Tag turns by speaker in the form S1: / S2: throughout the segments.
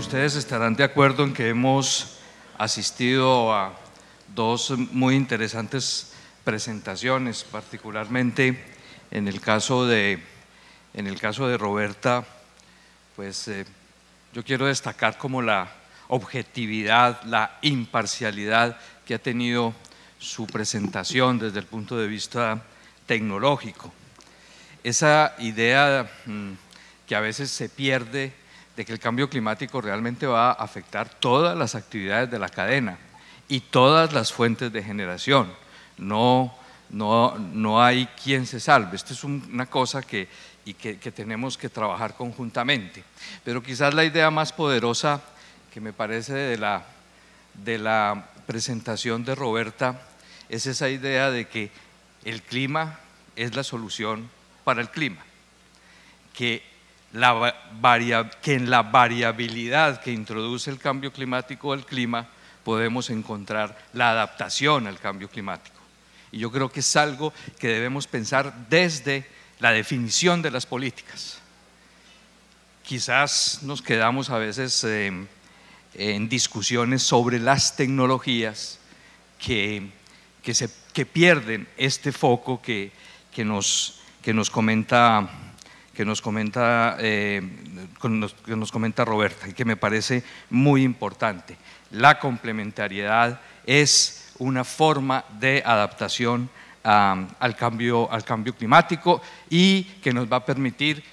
S1: ustedes estarán de acuerdo en que hemos asistido a dos muy interesantes presentaciones, particularmente en el caso de Roberta, pues yo quiero destacar como la objetividad, la imparcialidad que ha tenido su presentación desde el punto de vista tecnológico. Esa idea que a veces se pierde de que el cambio climático realmente va a afectar todas las actividades de la cadena y todas las fuentes de generación. No hay quien se salve. Esto es una cosa que tenemos que trabajar conjuntamente. Pero quizás la idea más poderosa que me parece de la presentación de Roberta es esa idea de que el clima es la solución para el clima, que en la variabilidad que introduce el cambio climático del clima podemos encontrar la adaptación al cambio climático. Y yo creo que es algo que debemos pensar desde la definición de las políticas. Quizás nos quedamos a veces en discusiones sobre las tecnologías que pierden este foco que nos comenta Roberta y que me parece muy importante. La complementariedad es una forma de adaptación al cambio climático y que nos va a permitir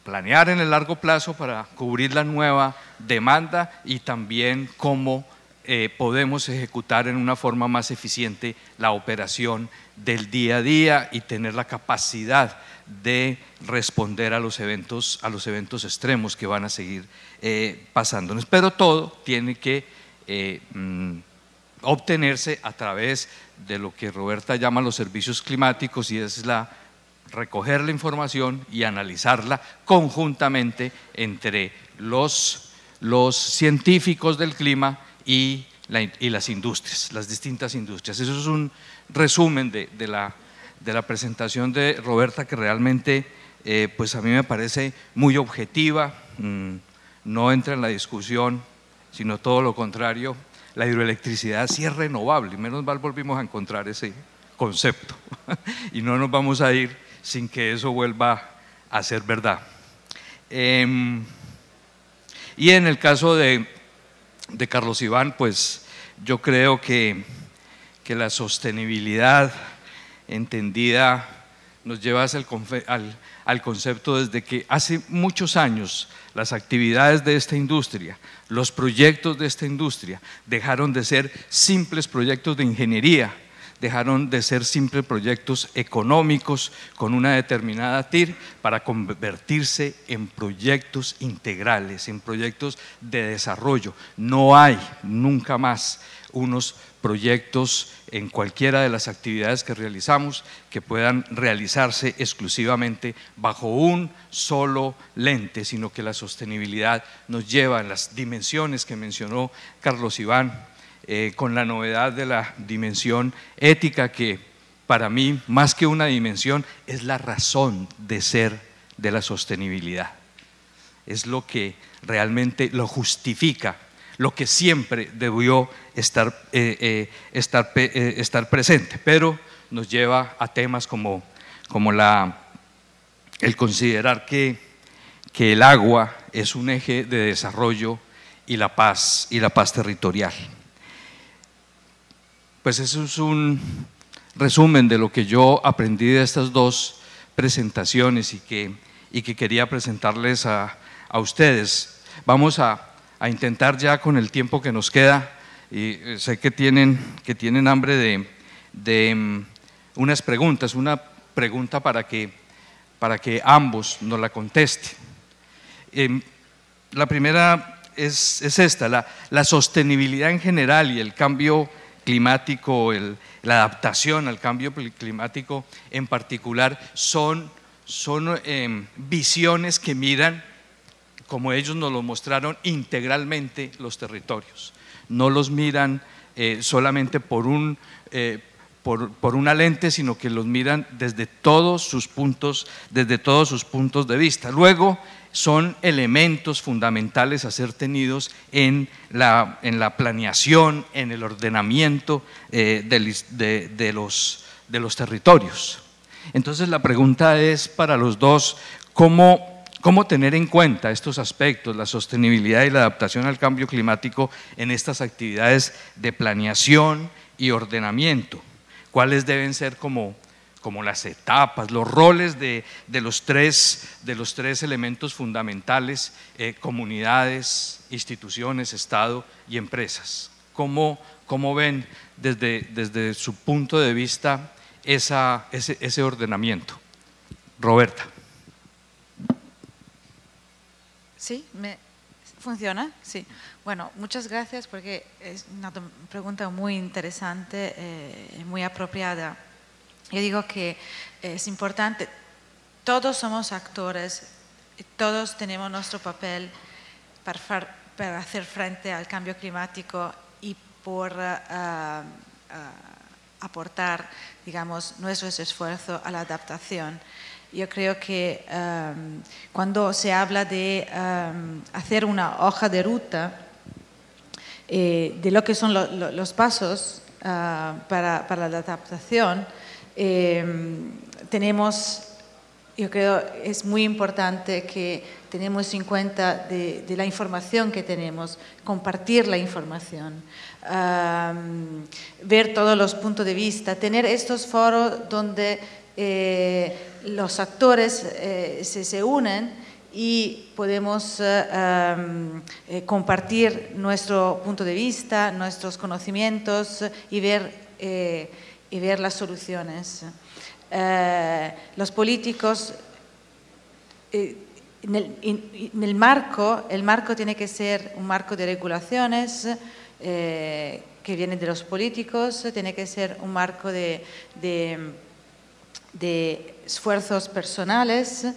S1: planear en el largo plazo para cubrir la nueva demanda y también cómo podemos ejecutar en una forma más eficiente la operación del día a día y tener la capacidad de responder a los eventos extremos que van a seguir pasándonos. Pero todo tiene que obtenerse a través de lo que Roberta llama los servicios climáticos, y es recoger la información y analizarla conjuntamente entre los científicos del clima y las industrias, las distintas industrias. Eso es un resumen de la presentación de Roberta, que realmente pues a mí me parece muy objetiva, no entra en la discusión, sino todo lo contrario. La hidroelectricidad sí es renovable, menos mal volvimos a encontrar ese concepto y no nos vamos a ir sin que eso vuelva a ser verdad. Y en el caso de Carlos Iván, pues yo creo que la sostenibilidad entendida nos lleva al concepto desde que hace muchos años las actividades de esta industria, los proyectos de esta industria dejaron de ser simples proyectos de ingeniería, dejaron de ser simples proyectos económicos con una determinada TIR para convertirse en proyectos integrales, en proyectos de desarrollo. No hay nunca más unos proyectos en cualquiera de las actividades que realizamos que puedan realizarse exclusivamente bajo un solo lente, sino que la sostenibilidad nos lleva en las dimensiones que mencionó Carlos Iván, con la novedad de la dimensión ética, que para mí, más que una dimensión, es la razón de ser de la sostenibilidad. Es lo que realmente lo justifica, lo que siempre debió estar presente, pero nos lleva a temas como el considerar que el agua es un eje de desarrollo y la paz territorial. Pues eso es un resumen de lo que yo aprendí de estas dos presentaciones y que quería presentarles a ustedes. Vamos a intentar, ya con el tiempo que nos queda, y sé que tienen hambre de unas preguntas, una pregunta para que ambos nos la contesten. La primera es esta: la sostenibilidad en general y el cambio climático, la adaptación al cambio climático en particular, son visiones que miran, como ellos nos lo mostraron, integralmente los territorios. No los miran solamente por por una lente, sino que los miran desde todos sus puntos de vista. Luego, son elementos fundamentales a ser tenidos en la planeación, en el ordenamiento de los territorios. Entonces la pregunta es para los dos, ¿cómo tener en cuenta estos aspectos, la sostenibilidad y la adaptación al cambio climático en estas actividades de planeación y ordenamiento? ¿Cuáles deben ser como las etapas, los roles de los tres elementos fundamentales, comunidades, instituciones, Estado y empresas? ¿Cómo ven desde su punto de vista ese ordenamiento? Roberta.
S2: ¿Sí? ¿Funciona? Sí. Bueno, muchas gracias porque es una pregunta muy interesante, muy apropiada. Yo digo que es importante, todos somos actores, todos tenemos nuestro papel para hacer frente al cambio climático y por aportar, digamos, nuestros esfuerzos a la adaptación. Yo creo que cuando se habla de hacer una hoja de ruta de lo que son los pasos para la adaptación, yo creo es muy importante que tenemos en cuenta de la información que tenemos, compartir la información, ver todos los puntos de vista, tener estos foros donde los actores se unen y podemos compartir nuestro punto de vista, nuestros conocimientos y ver las soluciones. Los políticos, el marco tiene que ser un marco de regulaciones que vienen de los políticos, tiene que ser un marco de esfuerzos personales,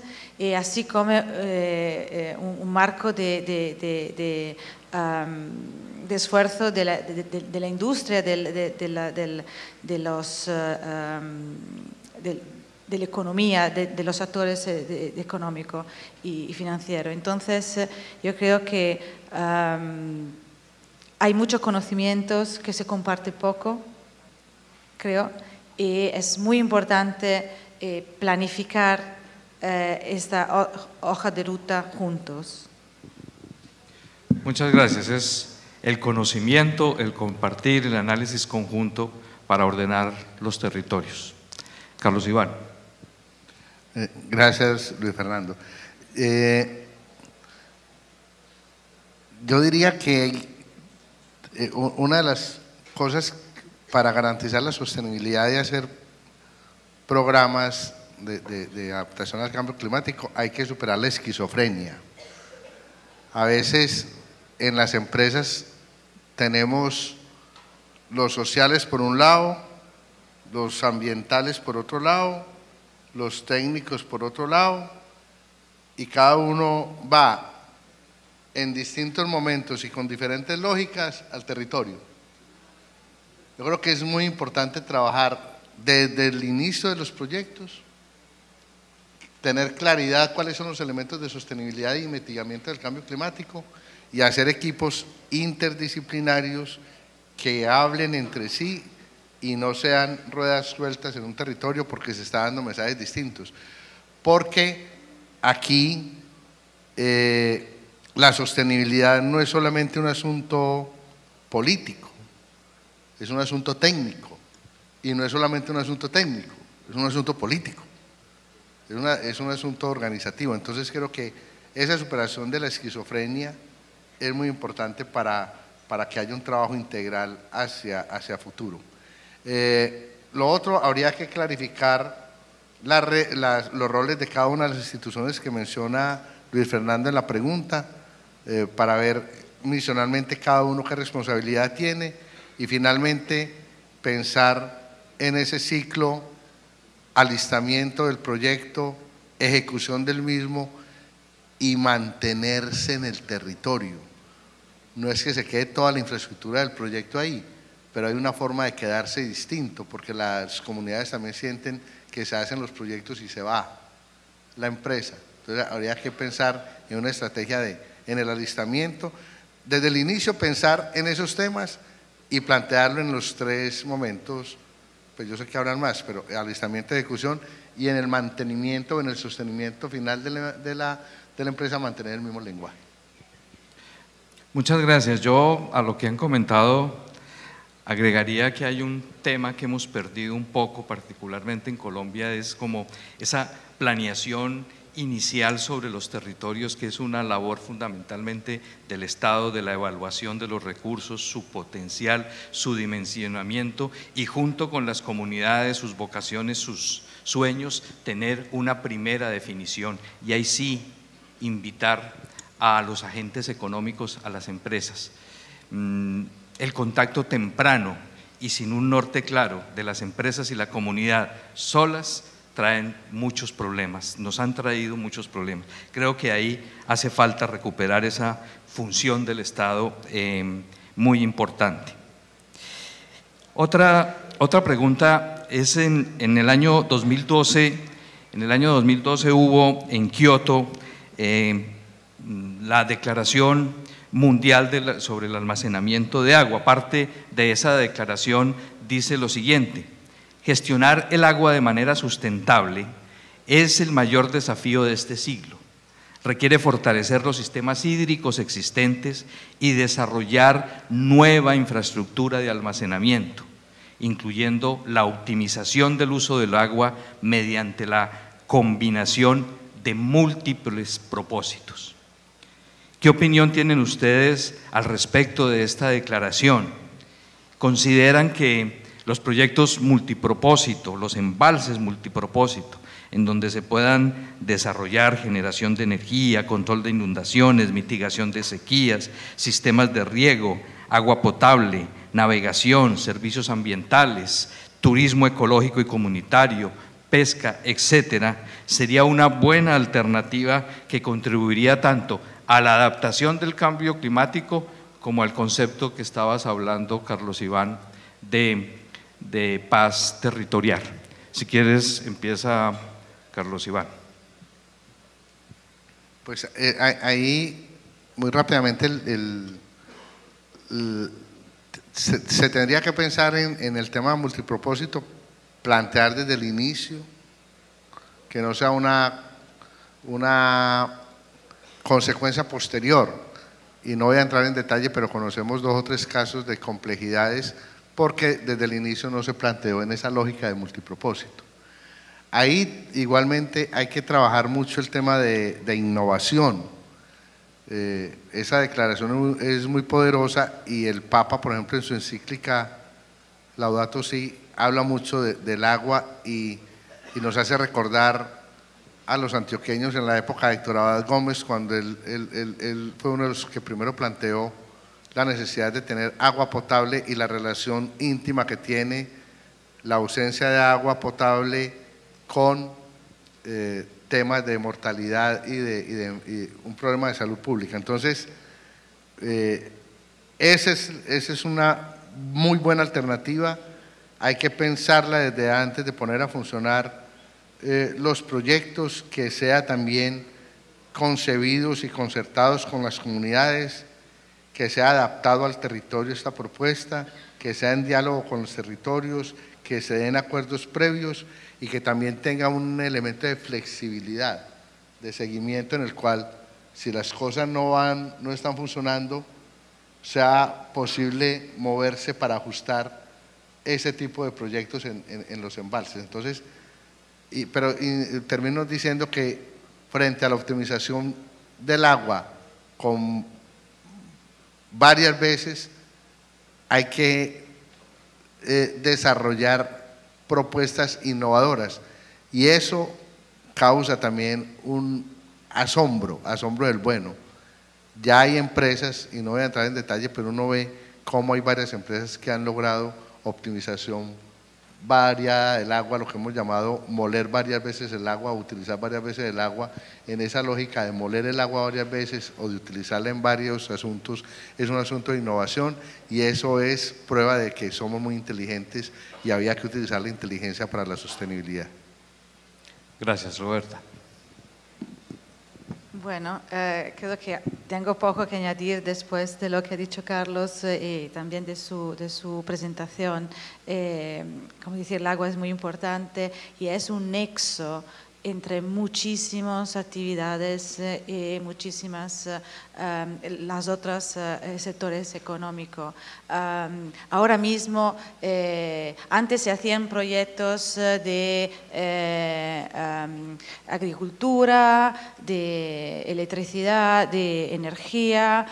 S2: así como un marco de esfuerzo de la industria, de la economía, de los actores económicos y financieros. Entonces, yo creo que hay muchos conocimientos que se comparte poco, creo, y es muy importante planificar esta hoja de ruta juntos.
S1: Muchas gracias. Es el conocimiento, el compartir, el análisis conjunto para ordenar los territorios. Carlos Iván.
S3: Gracias, Luis Fernando. Yo diría que una de las cosas para garantizar la sostenibilidad y hacer programas de adaptación al cambio climático hay que superar la esquizofrenia. A veces en las empresas tenemos los sociales por un lado, los ambientales por otro lado, los técnicos por otro lado, y cada uno va en distintos momentos y con diferentes lógicas al territorio. Yo creo que es muy importante trabajar desde el inicio de los proyectos, tener claridad cuáles son los elementos de sostenibilidad y mitigamiento del cambio climático y hacer equipos interdisciplinarios que hablen entre sí y no sean ruedas sueltas en un territorio porque se está dando mensajes distintos. Porque aquí la sostenibilidad no es solamente un asunto político, es un asunto técnico, y no es solamente un asunto técnico, es un asunto político, es un asunto organizativo. Entonces creo que esa superación de la esquizofrenia es muy importante para que haya un trabajo integral hacia futuro. Lo otro, habría que clarificar los roles de cada una de las instituciones que menciona Luis Fernando en la pregunta, para ver misionalmente cada uno qué responsabilidad tiene y finalmente pensar en ese ciclo, alistamiento del proyecto, ejecución del mismo y mantenerse en el territorio. No es que se quede toda la infraestructura del proyecto ahí, pero hay una forma de quedarse distinto, porque las comunidades también sienten que se hacen los proyectos y se va la empresa. Entonces habría que pensar en una estrategia en el alistamiento, desde el inicio pensar en esos temas y plantearlo en los 3 momentos, pues yo sé que habrán más, pero alistamiento, ejecución y en el mantenimiento, en el sostenimiento final de la empresa, mantener el mismo lenguaje.
S1: Muchas gracias. Yo a lo que han comentado agregaría que hay un tema que hemos perdido un poco, particularmente en Colombia, es como esa planeación inicial sobre los territorios, que es una labor fundamentalmente del Estado, de la evaluación de los recursos, su potencial, su dimensionamiento, y junto con las comunidades, sus vocaciones, sus sueños, tener una primera definición, y ahí sí invitar a los agentes económicos, a las empresas. El contacto temprano y sin un norte claro de las empresas y la comunidad solas traen muchos problemas, nos han traído muchos problemas. Creo que ahí hace falta recuperar esa función del Estado muy importante. Otra pregunta es en el año 2012, hubo en Kioto la Declaración Mundial sobre el almacenamiento de agua. Parte de esa declaración dice lo siguiente: gestionar el agua de manera sustentable es el mayor desafío de este siglo. Requiere fortalecer los sistemas hídricos existentes y desarrollar nueva infraestructura de almacenamiento, incluyendo la optimización del uso del agua mediante la combinación de múltiples propósitos. ¿Qué opinión tienen ustedes al respecto de esta declaración? ¿Consideran que los proyectos multipropósito, los embalses multipropósito, en donde se puedan desarrollar generación de energía, control de inundaciones, mitigación de sequías, sistemas de riego, agua potable, navegación, servicios ambientales, turismo ecológico y comunitario, pesca, etcétera, sería una buena alternativa que contribuiría tanto a la adaptación del cambio climático como al concepto que estabas hablando, Carlos Iván, de paz territorial? Si quieres, empieza Carlos Iván.
S3: Pues ahí, muy rápidamente, se tendría que pensar en el tema multipropósito, plantear desde el inicio, que no sea una consecuencia posterior. Y no voy a entrar en detalle, pero conocemos 2 o 3 casos de complejidades porque desde el inicio no se planteó en esa lógica de multipropósito. Ahí igualmente hay que trabajar mucho el tema de innovación. Esa declaración es muy poderosa y el Papa, por ejemplo, en su encíclica Laudato Si, habla mucho del agua y nos hace recordar a los antioqueños en la época de Héctor Abad Gómez, cuando él fue uno de los que primero planteó la necesidad de tener agua potable y la relación íntima que tiene la ausencia de agua potable con temas de mortalidad y un problema de salud pública. Entonces, esa es una muy buena alternativa. Hay que pensarla desde antes de poner a funcionar los proyectos, que sea también concebidos y concertados con las comunidades, que sea adaptado al territorio esta propuesta, que sea en diálogo con los territorios, que se den acuerdos previos y que también tenga un elemento de flexibilidad, de seguimiento, en el cual, si las cosas no están funcionando, sea posible moverse para ajustar ese tipo de proyectos en los embalses. Entonces, pero termino diciendo que frente a la optimización del agua, con varias veces hay que desarrollar propuestas innovadoras, y eso causa también un asombro del bueno. Ya hay empresas, y no voy a entrar en detalle, pero uno ve cómo hay varias empresas que han logrado optimización variada del agua, lo que hemos llamado moler varias veces el agua, utilizar varias veces el agua. En esa lógica de moler el agua varias veces o de utilizarla en varios asuntos, es un asunto de innovación y eso es prueba de que somos muy inteligentes y había que utilizar la inteligencia para la sostenibilidad.
S1: Gracias, Roberta.
S2: Bueno, creo que tengo poco que añadir después de lo que ha dicho Carlos y también de su presentación. Como decir, el agua es muy importante y es un nexo entre muchísimas actividades y muchísimas las otras sectores económicos. Ahora mismo, antes se hacían proyectos de agricultura, de electricidad, de energía,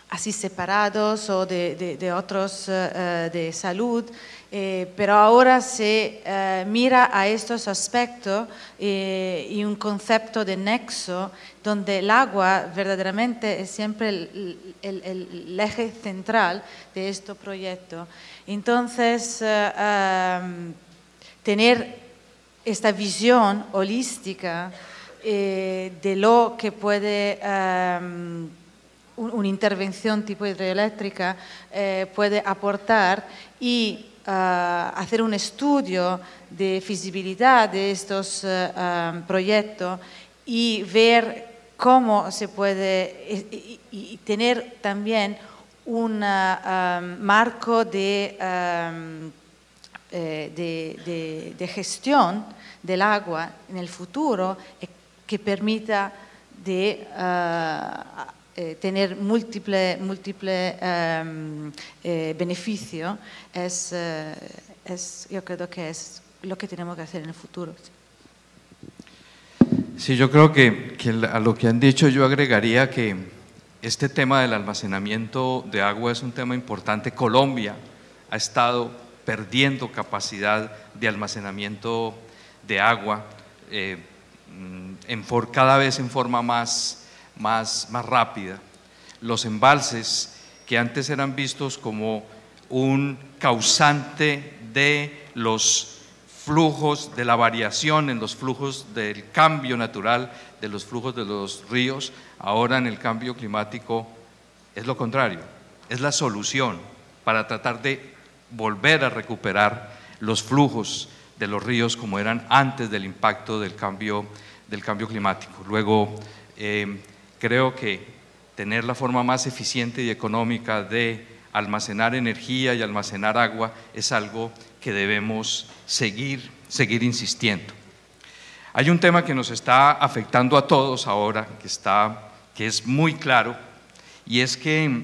S2: así separados o de otros de salud. Pero ahora se mira a estos aspectos y un concepto de nexo donde el agua verdaderamente es siempre el eje central de este proyecto. Entonces, tener esta visión holística de lo que puede una intervención tipo hidroeléctrica puede aportar y hacer un estudio de feasibilidad de estos proyectos y ver cómo se puede y tener también un marco de gestión del agua en el futuro que permita de tener múltiples beneficios, yo creo que es lo que tenemos que hacer en el futuro.
S1: Sí, yo creo que a lo que han dicho yo agregaría que este tema del almacenamiento de agua es un tema importante. Colombia ha estado perdiendo capacidad de almacenamiento de agua cada vez en forma más rápida. Los embalses que antes eran vistos como un causante de los flujos, de la variación en los flujos del cambio natural, de los flujos de los ríos, ahora en el cambio climático es lo contrario, es la solución para tratar de volver a recuperar los flujos de los ríos como eran antes del impacto del cambio climático. Luego, creo que tener la forma más eficiente y económica de almacenar energía y almacenar agua es algo que debemos seguir insistiendo. Hay un tema que nos está afectando a todos ahora, que es muy claro, y es que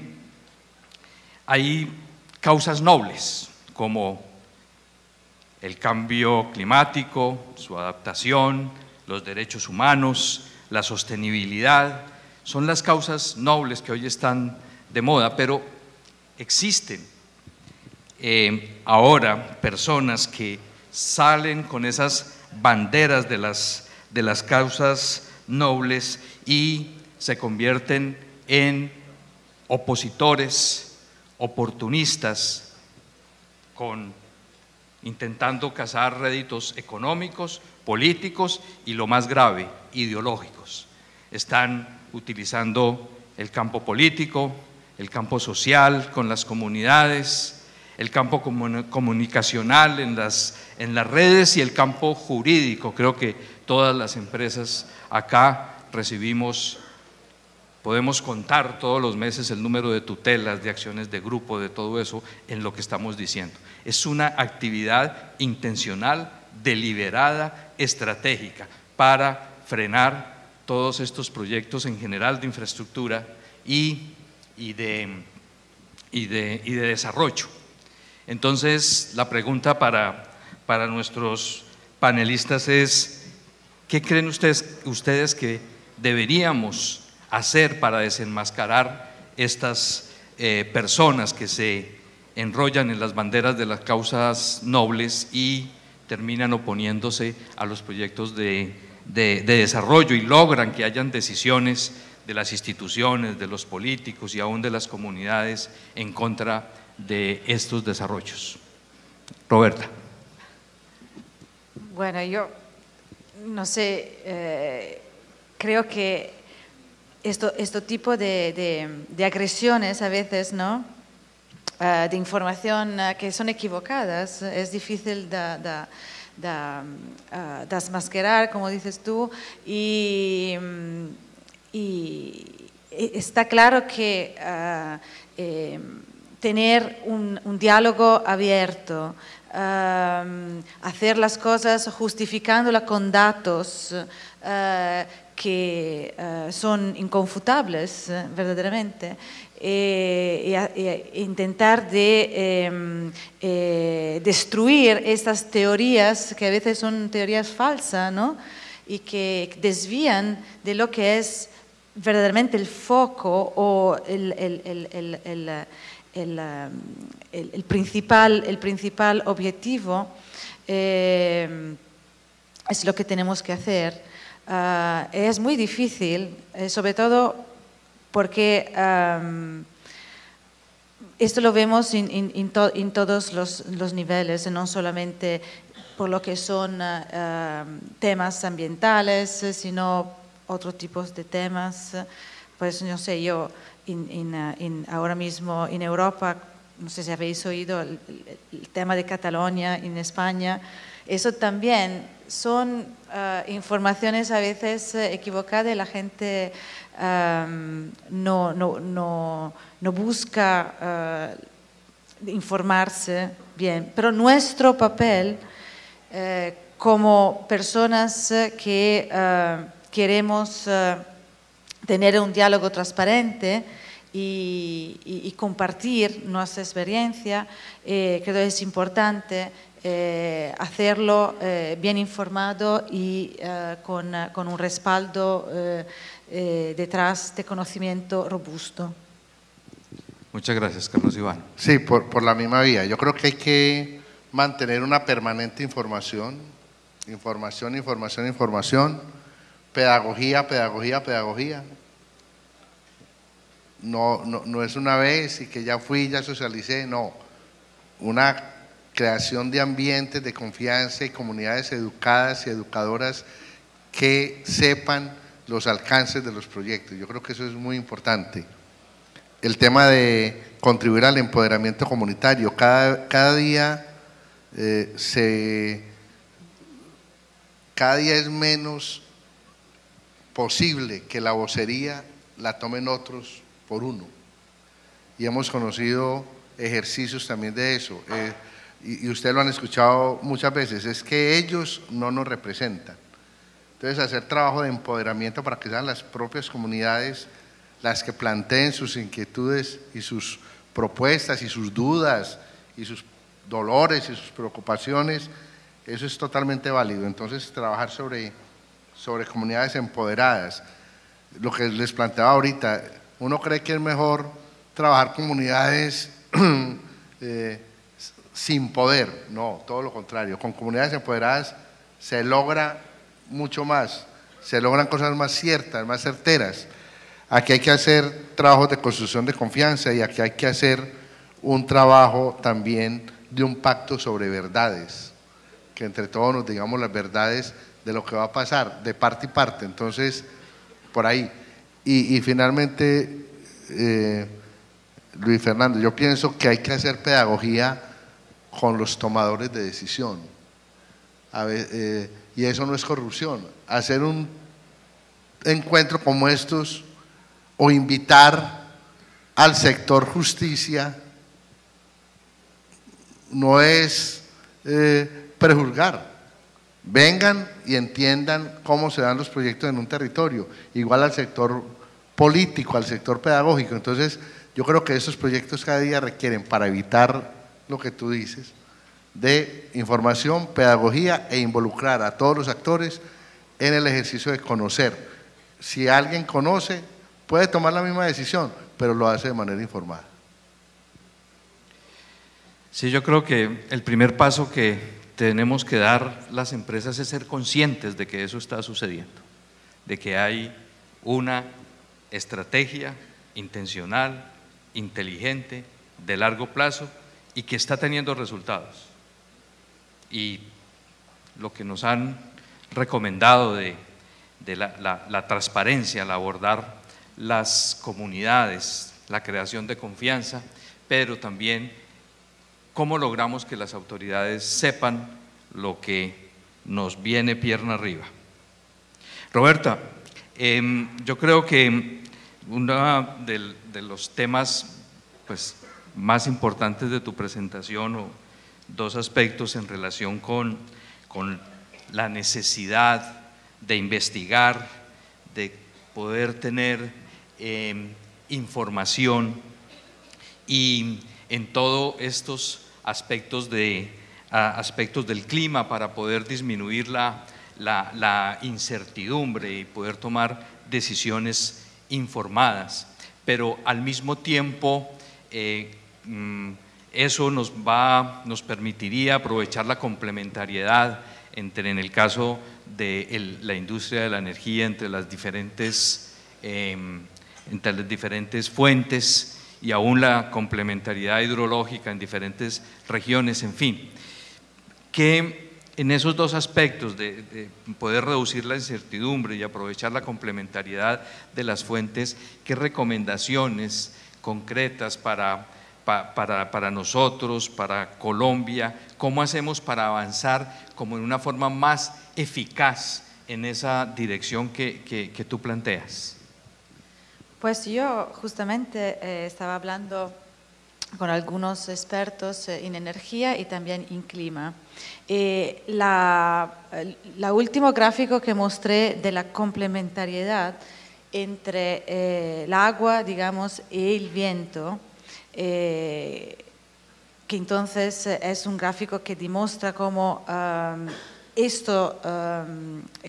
S1: hay causas nobles como el cambio climático, su adaptación, los derechos humanos, la sostenibilidad. Son las causas nobles que hoy están de moda, pero existen ahora personas que salen con esas banderas de las causas nobles y se convierten en opositores, oportunistas, intentando cazar réditos económicos, políticos y, lo más grave, ideológicos. Están utilizando el campo político, el campo social con las comunidades, el campo comunicacional en las redes y el campo jurídico. Creo que todas las empresas acá podemos contar todos los meses el número de tutelas, de acciones de grupo, de todo eso en lo que estamos diciendo. Es una actividad intencional, deliberada, estratégica para frenar todos estos proyectos en general de infraestructura y de desarrollo. Entonces, la pregunta para nuestros panelistas es: ¿qué creen ustedes que deberíamos hacer para desenmascarar estas personas que se enrollan en las banderas de las causas nobles y terminan oponiéndose a los proyectos de desarrollo y logran que hayan decisiones de las instituciones, de los políticos y aún de las comunidades en contra de estos desarrollos? Roberta.
S2: Bueno, yo no sé, creo que este tipo de agresiones a veces, ¿no? De información que son equivocadas, es difícil de desmascarar, como dices tú, y está claro que tener un diálogo abierto, hacer las cosas justificándolas con datos que son inconfutables verdaderamente, e intentar de destruir estas teorías que a veces son teorías falsas, ¿no? Y que desvían de lo que es verdaderamente el foco o el principal objetivo, es lo que tenemos que hacer. Es muy difícil, sobre todo porque esto lo vemos en todos los niveles, no solamente por lo que son temas ambientales, sino otros tipos de temas. Pues no sé, yo ahora mismo en Europa, no sé si habéis oído el tema de Cataluña en España, eso también son informaciones a veces equivocadas y la gente no busca informarse bien. Pero nuestro papel como personas que queremos tener un diálogo transparente y compartir nuestra experiencia, creo que es importante hacerlo bien informado y con un respaldo detrás de conocimiento robusto.
S1: Muchas gracias, Carlos Iván.
S3: Sí, por la misma vía. Yo creo que hay que mantener una permanente información, pedagogía. No es una vez y que ya fui, ya socialicé, no. Una creación de ambientes de confianza y comunidades educadas y educadoras que sepan los alcances de los proyectos. Yo creo que eso es muy importante. El tema de contribuir al empoderamiento comunitario. Cada día es menos posible que la vocería la tomen otros por uno. Y hemos conocido ejercicios también de eso. Y ustedes lo han escuchado muchas veces, es que ellos no nos representan. Entonces, hacer trabajo de empoderamiento para que sean las propias comunidades las que planteen sus inquietudes y sus propuestas y sus dudas y sus dolores y sus preocupaciones, eso es totalmente válido. Entonces, trabajar sobre comunidades empoderadas. Lo que les planteaba ahorita, uno cree que es mejor trabajar comunidades sin poder, no, todo lo contrario. Con comunidades empoderadas se logra mucho más, se logran cosas más ciertas, más certeras. Aquí hay que hacer trabajos de construcción de confianza y aquí hay que hacer un trabajo también de un pacto sobre verdades, que entre todos nos digamos las verdades de lo que va a pasar, de parte y parte. Entonces, por ahí. Y finalmente, Luis Fernando, yo pienso que hay que hacer pedagogía con los tomadores de decisión. Y eso no es corrupción. Hacer un encuentro como estos o invitar al sector justicia no es prejuzgar. Vengan y entiendan cómo se dan los proyectos en un territorio, igual al sector político, al sector pedagógico. Entonces, yo creo que esos proyectos cada día requieren, para evitar lo que tú dices, de información, pedagogía e involucrar a todos los actores en el ejercicio de conocer. Si alguien conoce, puede tomar la misma decisión, pero lo hace de manera informada.
S1: Sí, yo creo que el primer paso que tenemos que dar las empresas es ser conscientes de que eso está sucediendo, de que hay una estrategia intencional, inteligente, de largo plazo y que está teniendo resultados. y lo que nos han recomendado de la transparencia, al abordar las comunidades, la creación de confianza, pero también cómo logramos que las autoridades sepan lo que nos viene pierna arriba. Roberta, yo creo que uno de los temas pues, más importantes de tu presentación, o dos aspectos en relación con la necesidad de investigar, de poder tener información, y en todos estos aspectos del clima, para poder disminuir la incertidumbre y poder tomar decisiones informadas, pero al mismo tiempo eso nos permitiría aprovechar la complementariedad en el caso de la industria de la energía, entre las diferentes fuentes, y aún la complementariedad hidrológica en diferentes regiones, en fin, que en esos dos aspectos de poder reducir la incertidumbre y aprovechar la complementariedad de las fuentes, ¿qué recomendaciones concretas para nosotros, para Colombia, cómo hacemos para avanzar como en una forma más eficaz en esa dirección que tú planteas?
S2: Pues yo justamente estaba hablando con algunos expertos en energía y también en clima. La último gráfico que mostré de la complementariedad entre el agua, digamos, y el viento, que entonces es un gráfico que demuestra cómo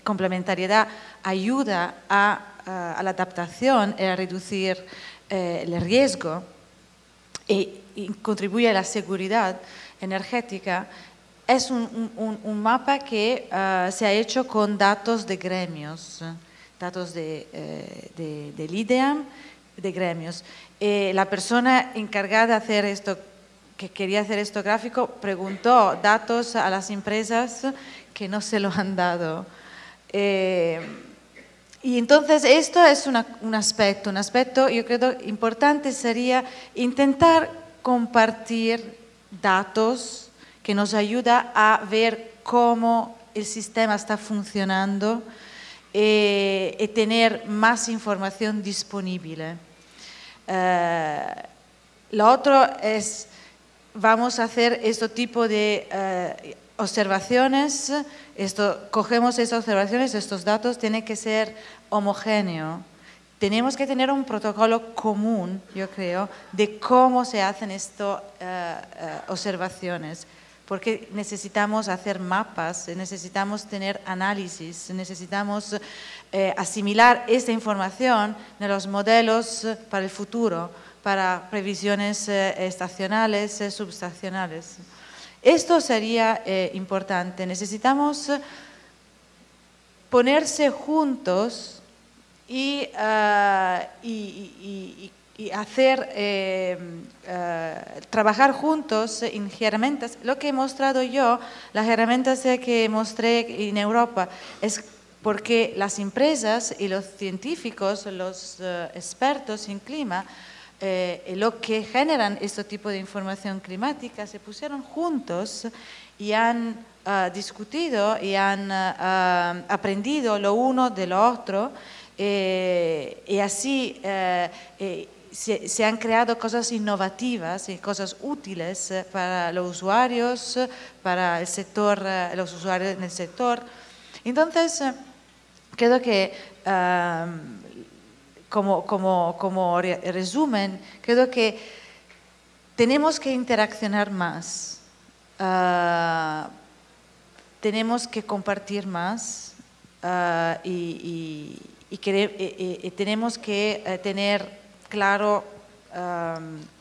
S2: complementariedad ayuda a la adaptación y a reducir el riesgo y contribuye a la seguridad energética. Es un mapa que se ha hecho con datos de gremios, datos del IDEAM, de gremios. La persona encargada de hacer esto, que quería hacer este gráfico, preguntó datos a las empresas que no se lo han dado. Y entonces esto es un aspecto, yo creo importante sería intentar compartir datos que nos ayuda a ver cómo el sistema está funcionando y tener más información disponible. Lo otro es, vamos a hacer este tipo de observaciones, cogemos esas observaciones, estos datos, tiene que ser homogéneo. Tenemos que tener un protocolo común, yo creo, de cómo se hacen estas observaciones, porque necesitamos hacer mapas, necesitamos tener análisis, necesitamos asimilar esta información en los modelos para el futuro, para previsiones estacionales, subestacionales. Esto sería importante. Necesitamos ponerse juntos y trabajar juntos en herramientas. Lo que he mostrado yo, las herramientas que mostré en Europa, es porque las empresas y los científicos, los expertos en clima, lo que generan este tipo de información climática, se pusieron juntos y han discutido y han aprendido lo uno de lo otro, y así se han creado cosas innovativas y cosas útiles para los usuarios, para el sector, los usuarios en el sector. Entonces, creo que como resumen, creo que tenemos que interaccionar más, tenemos que compartir más y tenemos que tener claro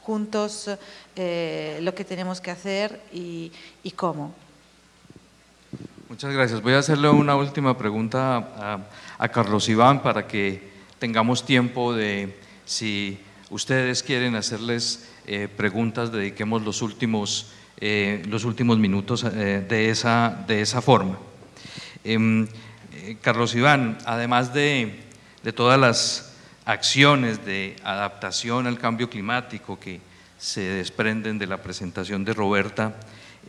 S2: juntos lo que tenemos que hacer y cómo.
S1: Muchas gracias. Voy a hacerle una última pregunta a Carlos Iván para que tengamos tiempo de, si ustedes quieren hacerles preguntas, dediquemos los últimos los últimos minutos de esa forma. Carlos Iván, además de todas las acciones de adaptación al cambio climático que se desprenden de la presentación de Roberta,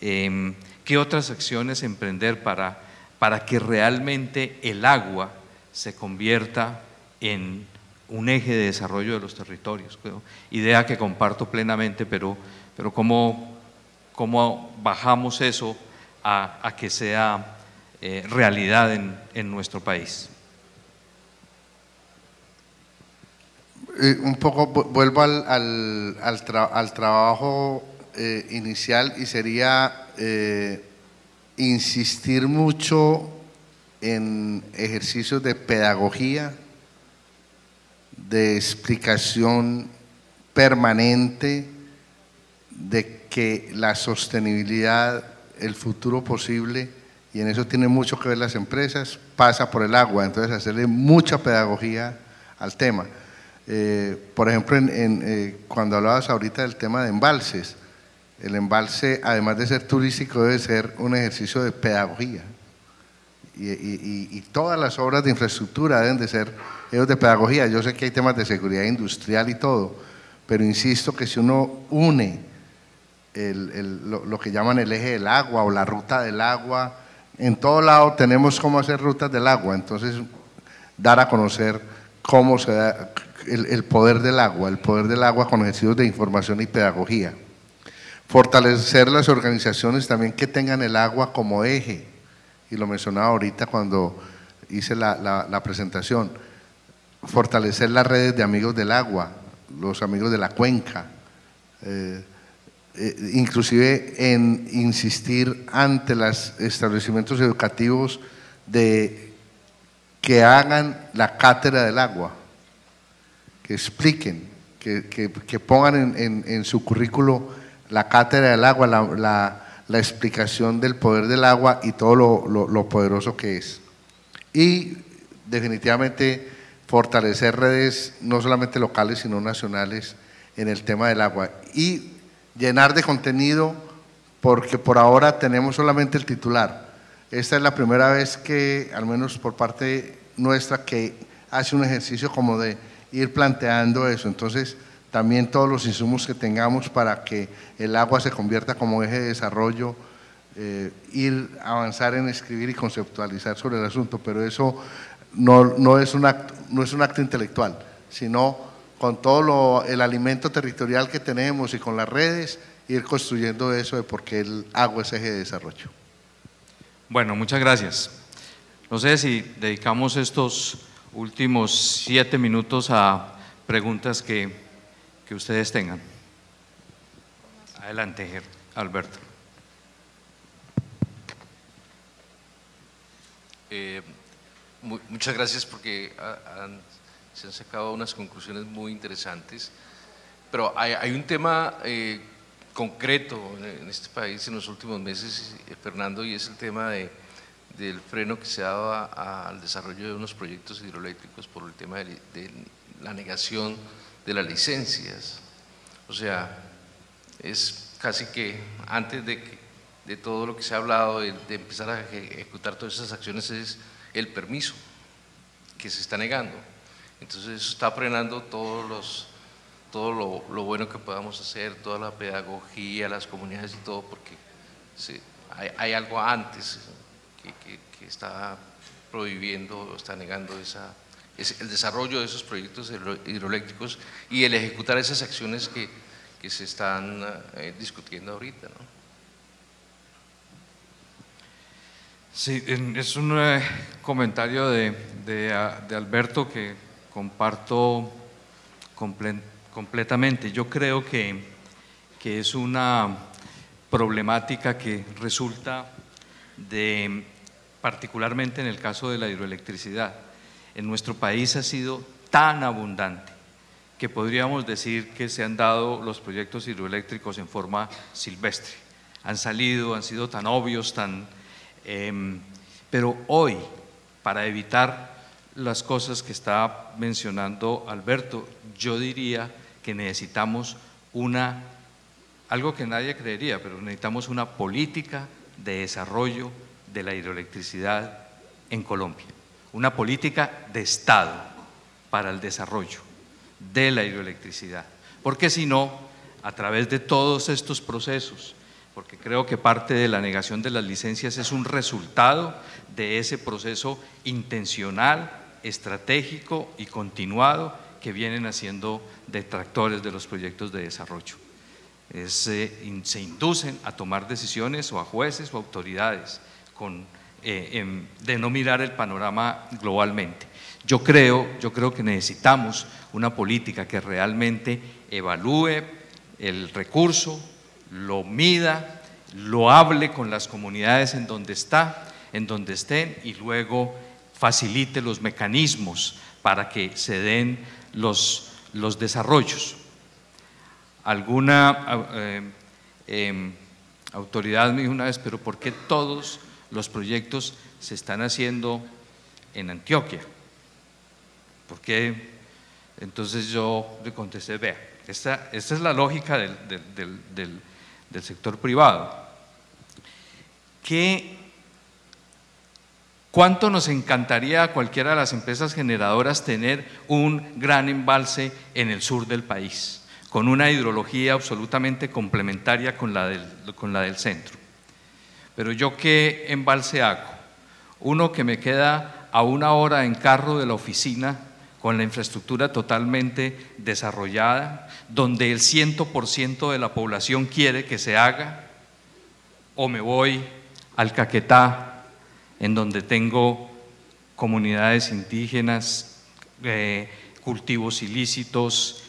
S1: ¿qué otras acciones emprender para que realmente el agua se convierta en un eje de desarrollo de los territorios? Idea que comparto plenamente, pero ¿cómo bajamos eso a que sea realidad en nuestro país?
S3: Un poco vuelvo al trabajo inicial, y sería insistir mucho en ejercicios de pedagogía, de explicación permanente de que la sostenibilidad, el futuro posible, y en eso tienen mucho que ver las empresas, pasa por el agua. Entonces hacerle mucha pedagogía al tema. Por ejemplo, cuando hablabas ahorita del tema de embalses, el embalse, además de ser turístico, debe ser un ejercicio de pedagogía, y todas las obras de infraestructura deben de ser ellos de pedagogía. Yo sé que hay temas de seguridad industrial y todo, pero insisto que si uno une lo que llaman el eje del agua o la ruta del agua, en todo lado tenemos cómo hacer rutas del agua. Entonces, dar a conocer cómo se da el poder del agua con ejercicios de información y pedagogía. Fortalecer las organizaciones también que tengan el agua como eje, y lo mencionaba ahorita cuando hice la presentación. Fortalecer las redes de amigos del agua, los amigos de la cuenca, inclusive en insistir ante los establecimientos educativos de que hagan la cátedra del agua, que expliquen, que pongan en su currículo la cátedra del agua, la explicación del poder del agua y todo lo poderoso que es. Y definitivamente fortalecer redes no solamente locales sino nacionales en el tema del agua, y llenar de contenido, porque por ahora tenemos solamente el titular. Esta es la primera vez que, al menos por parte nuestra, que hace un ejercicio como de ir planteando eso. Entonces, también todos los insumos que tengamos para que el agua se convierta como eje de desarrollo, avanzar en escribir y conceptualizar sobre el asunto, pero eso no es un acto intelectual, sino con todo el alimento territorial que tenemos y con las redes, ir construyendo eso de por qué el agua es eje de desarrollo.
S1: Bueno, muchas gracias. No sé si dedicamos estos últimos 7 minutos a preguntas que ustedes tengan. Adelante, Alberto.
S4: Muchas gracias, porque se han sacado unas conclusiones muy interesantes, pero hay un tema concreto en este país en los últimos meses, Fernando, y es el tema del freno que se ha dado al desarrollo de unos proyectos hidroeléctricos por el tema de la negación de las licencias. O sea, es casi que antes de todo lo que se ha hablado, de empezar a ejecutar todas esas acciones, es el permiso que se está negando. Entonces eso está frenando todo lo bueno que podamos hacer, toda la pedagogía, las comunidades y todo, porque hay algo antes que está prohibiendo, está negando el desarrollo de esos proyectos hidroeléctricos y el ejecutar esas acciones que se están discutiendo ahorita, ¿no?
S1: Sí, es un comentario de Alberto que comparto completamente. Yo creo que es una problemática que resulta particularmente en el caso de la hidroelectricidad. En nuestro país ha sido tan abundante que podríamos decir que se han dado los proyectos hidroeléctricos en forma silvestre. Han sido tan obvios, pero hoy, para evitar las cosas que está mencionando Alberto, yo diría que necesitamos una algo que nadie creería, pero necesitamos una política de desarrollo de la hidroelectricidad en Colombia, una política de Estado para el desarrollo de la hidroelectricidad, porque si no, a través de todos estos procesos, porque creo que parte de la negación de las licencias es un resultado de ese proceso intencional, estratégico y continuado que vienen haciendo detractores de los proyectos de desarrollo. Se inducen a tomar decisiones o a jueces o autoridades de no mirar el panorama globalmente. Yo creo que necesitamos una política que realmente evalúe el recurso, lo mida, lo hable con las comunidades en donde estén y luego facilite los mecanismos para que se den los desarrollos. Alguna autoridad me dijo una vez, pero ¿por qué todos los proyectos se están haciendo en Antioquia? ¿Por qué? Entonces yo le contesté, vea, esta es la lógica del sector privado. ¿Cuánto nos encantaría a cualquiera de las empresas generadoras tener un gran embalse en el sur del país, con una hidrología absolutamente complementaria con la del centro? Pero yo, ¿qué embalse hago? Uno que me queda a 1 hora en carro de la oficina, con la infraestructura totalmente desarrollada, donde el 100% de la población quiere que se haga, o me voy al Caquetá, en donde tengo comunidades indígenas, cultivos ilícitos,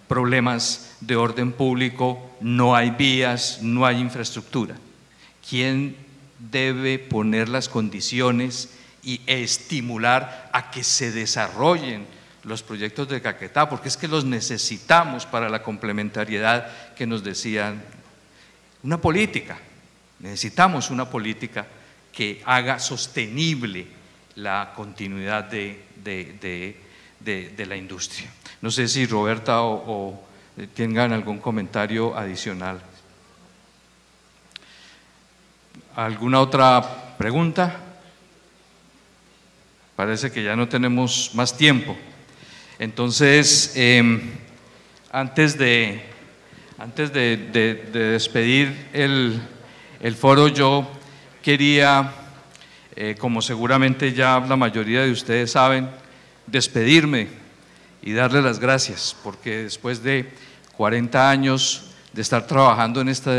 S1: problemas de orden público, no hay vías, no hay infraestructura. ¿Quién debe poner las condiciones y estimular a que se desarrollen los proyectos de Caquetá? Porque es que los necesitamos para la complementariedad que nos decían. Una política, necesitamos una política que haga sostenible la continuidad de la industria. No sé si Roberta o tengan algún comentario adicional. ¿Alguna otra pregunta? Parece que ya no tenemos más tiempo. Entonces, antes de despedir el foro, yo quería, como seguramente ya la mayoría de ustedes saben, despedirme y darle las gracias, porque después de 40 años de estar trabajando en esta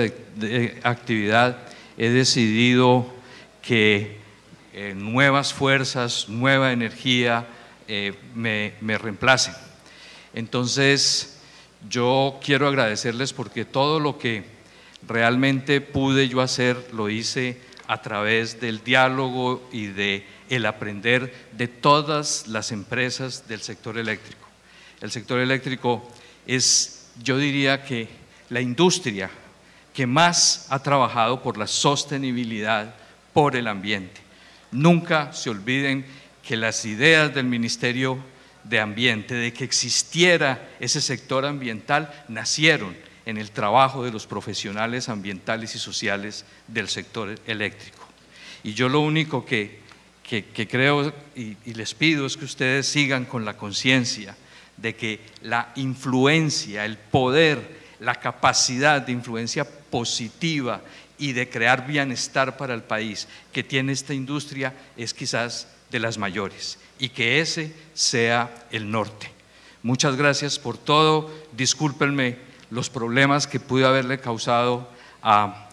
S1: actividad, he decidido que nuevas fuerzas, nueva energía me reemplacen. Entonces, yo quiero agradecerles porque todo lo que realmente pude yo hacer, lo hice a través del diálogo y de el aprender de todas las empresas del sector eléctrico. El sector eléctrico es, yo diría que la industria que más ha trabajado por la sostenibilidad, por el ambiente. Nunca se olviden que las ideas del Ministerio de Ambiente, de que existiera ese sector ambiental, nacieron en el trabajo de los profesionales ambientales y sociales del sector eléctrico. Y yo lo único que creo y les pido es que ustedes sigan con la conciencia de que la influencia, el poder, la capacidad de influencia positiva y de crear bienestar para el país que tiene esta industria es quizás de las mayores, y que ese sea el norte. Muchas gracias por todo, discúlpenme los problemas que pude haberle causado a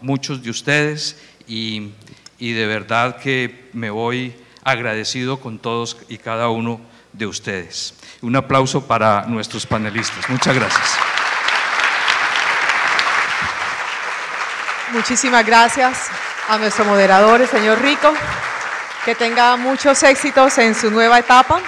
S1: muchos de ustedes y de verdad que me voy agradecido con todos y cada uno de ustedes. Un aplauso para nuestros panelistas. Muchas gracias.
S5: Muchísimas gracias a nuestro moderador, el señor Rico. Que tenga muchos éxitos en su nueva etapa.